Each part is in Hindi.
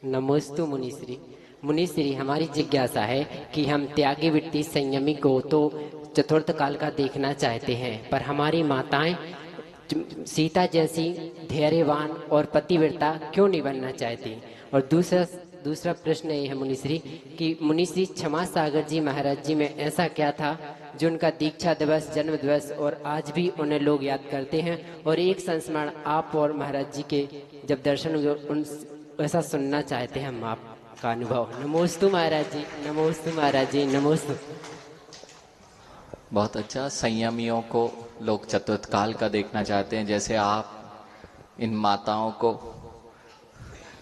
नमोस्तु मुनिश्री। मुनिश्री, हमारी जिज्ञासा है कि हम त्यागी वृत्ति संयमी को तो चतुर्थ काल का देखना चाहते हैं, पर हमारी माताएं सीता जैसी धैर्यवान और पतिव्रता क्यों नहीं बनना चाहती? और दूसरा दूसरा प्रश्न ये है मुनिश्री कि मुनिश्री क्षमा सागर जी महाराज जी में ऐसा क्या था जो उनका दीक्षा दिवस, जन्म दिवस और आज भी उन्हें लोग याद करते हैं? और एक संस्मरण आप और महाराज जी के जब दर्शन हुए उन ऐसा सुनना चाहते हैं हम आपका अनुभव। नमोस्तु महाराज जी, नमोस्तु महाराज जी, नमोस्तु। बहुत अच्छा। संयमियों को लोग चतुर्थ काल का देखना चाहते हैं, जैसे आप इन माताओं को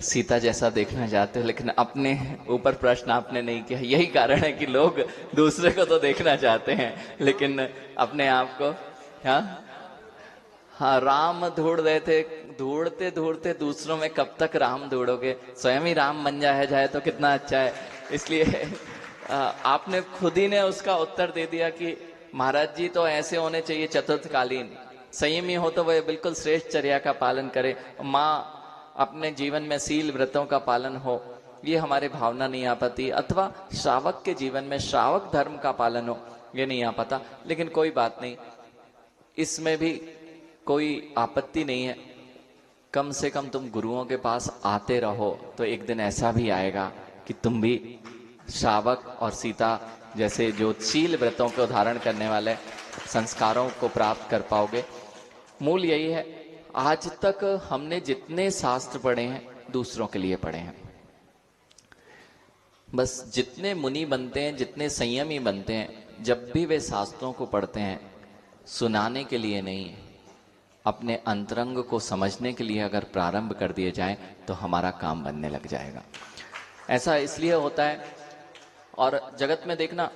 सीता जैसा देखना चाहते हैं, लेकिन अपने ऊपर प्रश्न आपने नहीं किया। यही कारण है कि लोग दूसरे को तो देखना चाहते हैं लेकिन अपने आप को, हाँ राम ढूंढ रहे थे, ढूंढते ढूंढते दूसरों में कब तक राम ढूंढोगे, स्वयं ही राम बन जाए तो कितना अच्छा है। इसलिए आपने खुद ही ने उसका उत्तर दे दिया कि महाराज जी तो ऐसे होने चाहिए चतुर्थकालीन, संयमी हो तो वह बिल्कुल श्रेष्ठ चर्या का पालन करे, माँ अपने जीवन में सील व्रतों का पालन हो, ये हमारे भावना नहीं आ पाती, अथवा श्रावक के जीवन में श्रावक धर्म का पालन हो, ये नहीं आ पाता। लेकिन कोई बात नहीं, इसमें भी कोई आपत्ति नहीं है। कम से कम तुम गुरुओं के पास आते रहो तो एक दिन ऐसा भी आएगा कि तुम भी श्रावक और सीता जैसे जो शील व्रतों को धारण करने वाले संस्कारों को प्राप्त कर पाओगे। मूल यही है, आज तक हमने जितने शास्त्र पढ़े हैं दूसरों के लिए पढ़े हैं। बस जितने मुनि बनते हैं, जितने संयमी बनते हैं, जब भी वे शास्त्रों को पढ़ते हैं सुनाने के लिए नहीं, अपने अंतरंग को समझने के लिए अगर प्रारंभ कर दिए जाए तो हमारा काम बनने लग जाएगा। ऐसा इसलिए होता है। और जगत में देखना,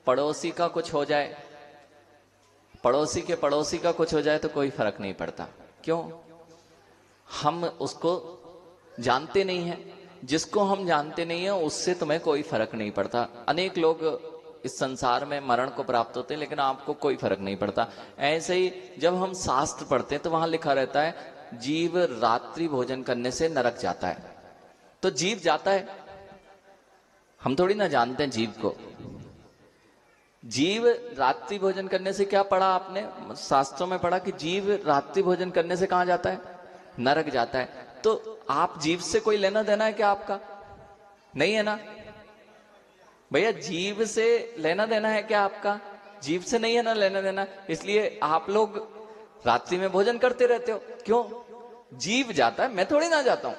पड़ोसी का कुछ हो जाए, पड़ोसी के पड़ोसी का कुछ हो जाए तो कोई फर्क नहीं पड़ता। क्यों? हम उसको जानते नहीं हैं। जिसको हम जानते नहीं है उससे तुम्हें कोई फर्क नहीं पड़ता। अनेक लोग इस संसार में मरण को प्राप्त होते हैं लेकिन आपको कोई फर्क नहीं पड़ता। ऐसे ही जब हम शास्त्र पढ़ते हैं तो वहां लिखा रहता है जीव रात्रि भोजन करने से नरक जाता है। तो जीव जाता है, हम थोड़ी ना जानते हैं जीव को। जीव रात्रि भोजन करने से, क्या पढ़ा आपने शास्त्रों में? पढ़ा कि जीव रात्रि भोजन करने से कहां जाता है? नरक जाता है। तो आप जीव से कोई लेना देना है क्या आपका? नहीं है ना भैया। जीव से लेना देना है क्या आपका? जीव से नहीं है ना लेना देना। इसलिए आप लोग रात्रि में भोजन करते रहते हो। क्यों? जीव जाता है, मैं थोड़ी ना जाता हूं।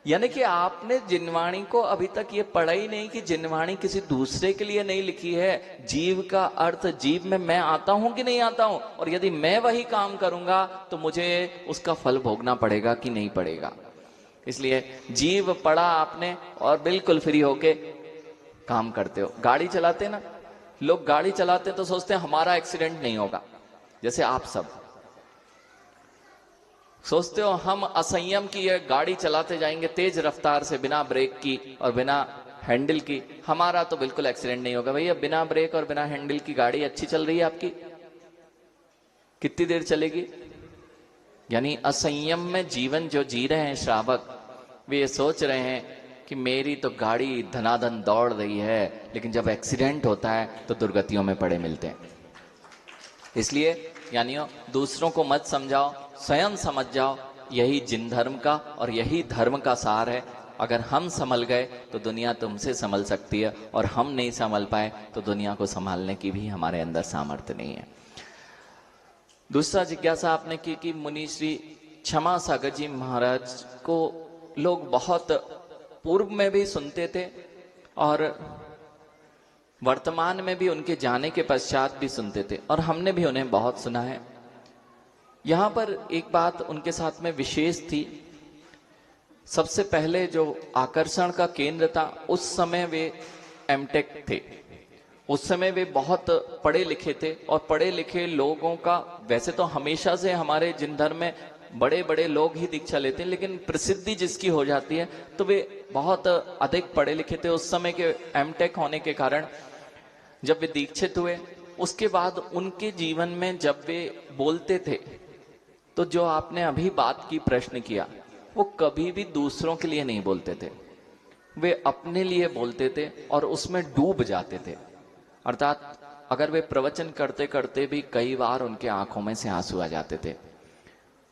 यानी कि आपने जिनवाणी को अभी तक ये पढ़ा ही नहीं कि जिनवाणी किसी दूसरे के लिए नहीं लिखी है। जीव का अर्थ, जीव में मैं आता हूं कि नहीं आता हूं, और यदि मैं वही काम करूंगा तो मुझे उसका फल भोगना पड़ेगा कि नहीं पड़ेगा। इसलिए जीव पढ़ा आपने और बिल्कुल फ्री होके काम करते हो। गाड़ी चलाते ना लोग, गाड़ी चलाते तो सोचते हैं हमारा एक्सीडेंट नहीं होगा। जैसे आप सब सोचते हो हम असंयम की ये गाड़ी चलाते जाएंगे तेज रफ्तार से, बिना ब्रेक की और बिना हैंडल की, हमारा तो बिल्कुल एक्सीडेंट नहीं होगा। भैया बिना ब्रेक और बिना हैंडल की गाड़ी अच्छी चल रही है आपकी? कितनी देर चलेगी? यानी असंयम में जीवन जो जी रहे हैं श्रावक, वे ये सोच रहे हैं कि मेरी तो गाड़ी धनाधन दौड़ रही है, लेकिन जब एक्सीडेंट होता है तो दुर्गतियों में पड़े मिलते हैं। इसलिए यानी दूसरों को मत समझाओ, स्वयं समझ जाओ। यही जिन धर्म का और यही धर्म का सार है। अगर हम संभल गए तो दुनिया तुमसे संभल सकती है, और हम नहीं संभल पाए तो दुनिया को संभालने की भी हमारे अंदर सामर्थ्य नहीं है। दूसरा जिज्ञासा आपने की कि मुनि श्री क्षमा सागर जी महाराज को लोग बहुत पूर्व में भी सुनते थे और वर्तमान में भी उनके जाने के पश्चात भी सुनते थे, और हमने भी उन्हें बहुत सुना है। यहां पर एक बात उनके साथ में विशेष थी। सबसे पहले जो आकर्षण का केंद्र था, उस समय वे एमटेक थे। उस समय वे बहुत पढ़े लिखे थे, और पढ़े लिखे लोगों का वैसे तो हमेशा से हमारे जिन धर्म में बड़े बड़े लोग ही दीक्षा लेते हैं, लेकिन प्रसिद्धि जिसकी हो जाती है तो वे बहुत अधिक पढ़े लिखे थे। उस समय के एमटेक होने के कारण जब वे दीक्षित हुए, उसके बाद उनके जीवन में जब वे बोलते थे तो जो आपने अभी बात की, प्रश्न किया, वो कभी भी दूसरों के लिए नहीं बोलते थे। वे अपने लिए बोलते थे और उसमें डूब जाते थे। अर्थात अगर वे प्रवचन करते करते भी कई बार उनके आंखों में से आंसू आ जाते थे।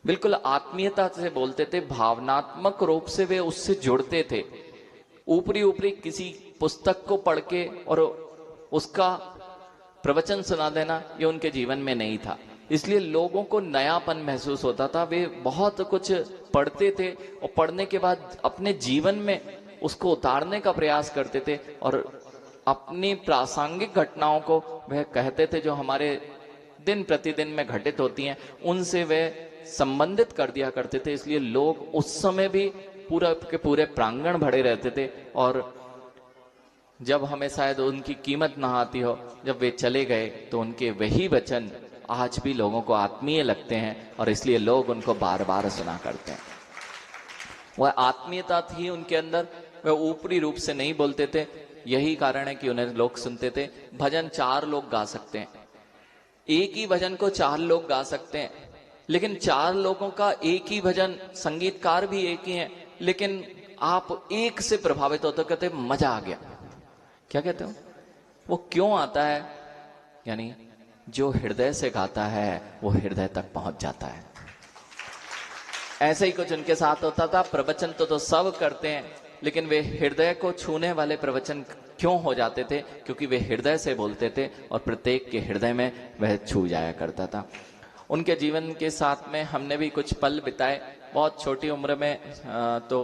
बिल्कुल आत्मीयता से बोलते थे, भावनात्मक रूप से वे उससे जुड़ते थे। ऊपरी ऊपरी किसी पुस्तक को पढ़ के और उसका प्रवचन सुना देना ये उनके जीवन में नहीं था। इसलिए लोगों को नयापन महसूस होता था। वे बहुत कुछ पढ़ते थे और पढ़ने के बाद अपने जीवन में उसको उतारने का प्रयास करते थे और अपनी प्रासंगिक घटनाओं को वह कहते थे जो हमारे दिन प्रतिदिन में घटित होती हैं, उनसे वे संबंधित कर दिया करते थे। इसलिए लोग उस समय भी पूरा के पूरे प्रांगण भरे रहते थे और जब हमें शायद उनकी कीमत ना आती हो, जब वे चले गए तो उनके वही वचन आज भी लोगों को आत्मीय लगते हैं और इसलिए लोग उनको बार बार सुना करते हैं। वह आत्मीयता थी उनके अंदर, वह ऊपरी रूप से नहीं बोलते थे। यही कारण है कि उन्हें लोग सुनते थे। भजन 4 लोग गा सकते हैं, एक ही भजन को 4 लोग गा सकते हैं, लेकिन 4 लोगों का एक ही भजन, संगीतकार भी एक ही है, लेकिन आप एक से प्रभावित होते, कहते मजा आ गया। क्या कहते हो? वो क्यों आता है? यानी जो हृदय से गाता है वो हृदय तक पहुंच जाता है। ऐसे ही कुछ उनके साथ होता था। प्रवचन तो सब करते हैं, लेकिन वे हृदय को छूने वाले प्रवचन क्यों हो जाते थे? क्योंकि वे हृदय से बोलते थे और प्रत्येक के हृदय में वह छू जाया करता था। उनके जीवन के साथ में हमने भी कुछ पल बिताए। बहुत छोटी उम्र में तो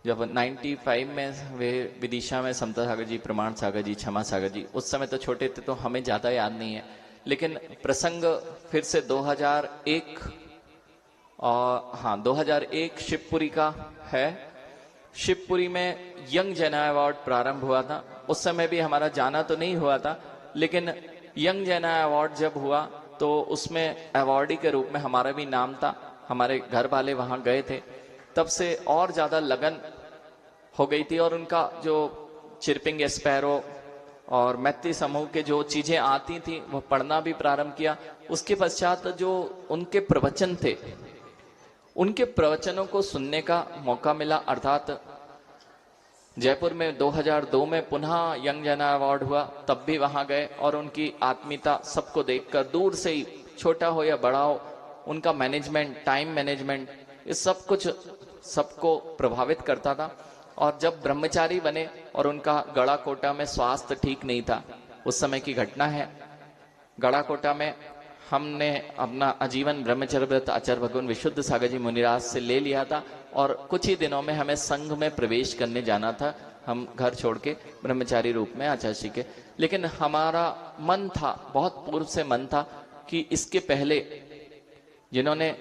जब 95 में वे विदिशा में समता सागर जी, प्रमाण सागर जी, क्षमा सागर जी, उस समय तो छोटे थे तो हमें ज्यादा याद नहीं है, लेकिन प्रसंग फिर से 2001 और 2001 शिवपुरी का है। शिवपुरी में यंग जैना अवार्ड प्रारंभ हुआ था। उस समय भी हमारा जाना तो नहीं हुआ था, लेकिन यंग जैना अवार्ड जब हुआ तो उसमें अवार्डी के रूप में हमारा भी नाम था। हमारे घर वाले वहां गए थे, तब से और ज्यादा लगन हो गई थी और उनका जो चिरपिंग स्पैरो और मैत्री समूह के जो चीजें आती थी वो पढ़ना भी प्रारंभ किया। उसके पश्चात जो उनके प्रवचन थे, उनके प्रवचनों को सुनने का मौका मिला। अर्थात जयपुर में 2002 में पुनः यंग जैना अवार्ड हुआ, तब भी वहां गए और उनकी आत्मीयता सबको देखकर दूर से ही, छोटा हो या बड़ा हो, उनका मैनेजमेंट, टाइम मैनेजमेंट, ये सब कुछ सबको प्रभावित करता था। और जब ब्रह्मचारी बने और उनका गड़ाकोटा में स्वास्थ्य ठीक नहीं था, उस समय की घटना है। गड़ाकोटा में हमने अपना आजीवन ब्रह्मचर्य व्रत आचार्य भगवान विशुद्ध सागर जी मुनिराज से ले लिया था और कुछ ही दिनों में हमें संघ में प्रवेश करने जाना था, हम घर छोड़ के ब्रह्मचारी रूप में आचार्य जी के। लेकिन हमारा मन था, बहुत पूर्व से मन था कि इसके पहले जिन्होंने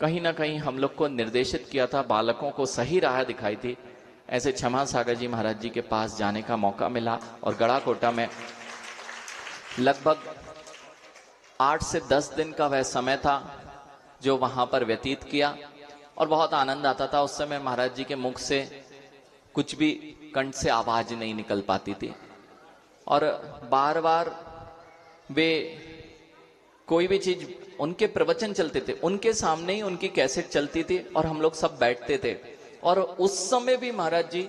कहीं ना कहीं हम लोग को निर्देशित किया था, बालकों को सही राह दिखाई थी, ऐसे क्षमा सागर जी महाराज जी के पास जाने का मौका मिला। और गड़ाकोटा में लगभग 8 से 10 दिन का वह समय था जो वहां पर व्यतीत किया और बहुत आनंद आता था। उस समय महाराज जी के मुख से कुछ भी कंठ से आवाज नहीं निकल पाती थी और बार बार वे कोई भी चीज, उनके प्रवचन चलते थे, उनके सामने ही उनकी कैसेट चलती थी और हम लोग सब बैठते थे और उस समय भी महाराज जी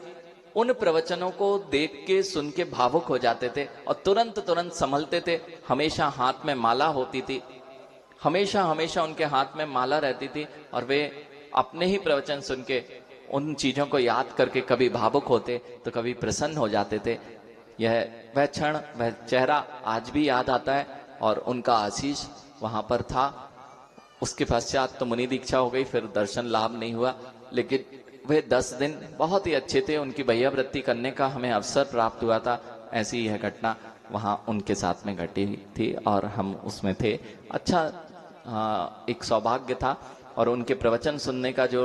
उन प्रवचनों को देख के, सुन के भावुक हो जाते थे और तुरंत तुरंत संभलते थे। हमेशा हाथ में माला होती थी, हमेशा हमेशा उनके हाथ में माला रहती थी और वे अपने ही प्रवचन सुन के उन चीजों को याद करके कभी भावुक होते तो कभी प्रसन्न हो जाते थे। यह वह क्षण, वह चेहरा आज भी याद आता है और उनका आशीष वहां पर था। उसके पश्चात तो मुनि दीक्षा हो गई, फिर दर्शन लाभ नहीं हुआ, लेकिन वे 10 दिन बहुत ही अच्छे थे। उनकी भैयावृत्ति करने का हमें अवसर प्राप्त हुआ था। ऐसी यह घटना वहां उनके साथ में घटी थी और हम उसमें थे। अच्छा एक सौभाग्य था और उनके प्रवचन सुनने का जो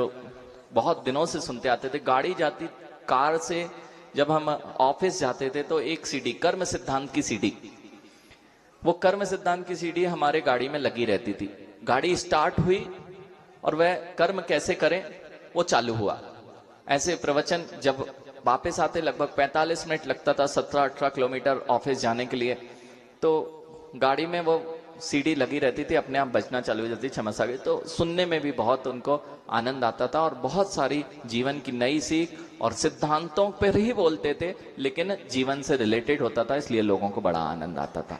बहुत दिनों से सुनते आते थे। गाड़ी जाती, कार से जब हम ऑफिस जाते थे तो एक सीडी, कर्म सिद्धांत की सीडी, वो कर्म सिद्धांत की सीडी हमारे गाड़ी में लगी रहती थी। गाड़ी स्टार्ट हुई और वह कर्म कैसे करें वो चालू हुआ। ऐसे प्रवचन जब वापस आते लगभग 45 मिनट लगता था, 17-18 किलोमीटर ऑफिस जाने के लिए, तो गाड़ी में वो सीडी लगी रहती थी, अपने आप बजना चालू हो जाती, क्षमता गई, तो सुनने में भी बहुत उनको आनंद आता था और बहुत सारी जीवन की नई सीख और सिद्धांतों पर ही बोलते थे, लेकिन जीवन से रिलेटेड होता था, इसलिए लोगों को बड़ा आनंद आता था।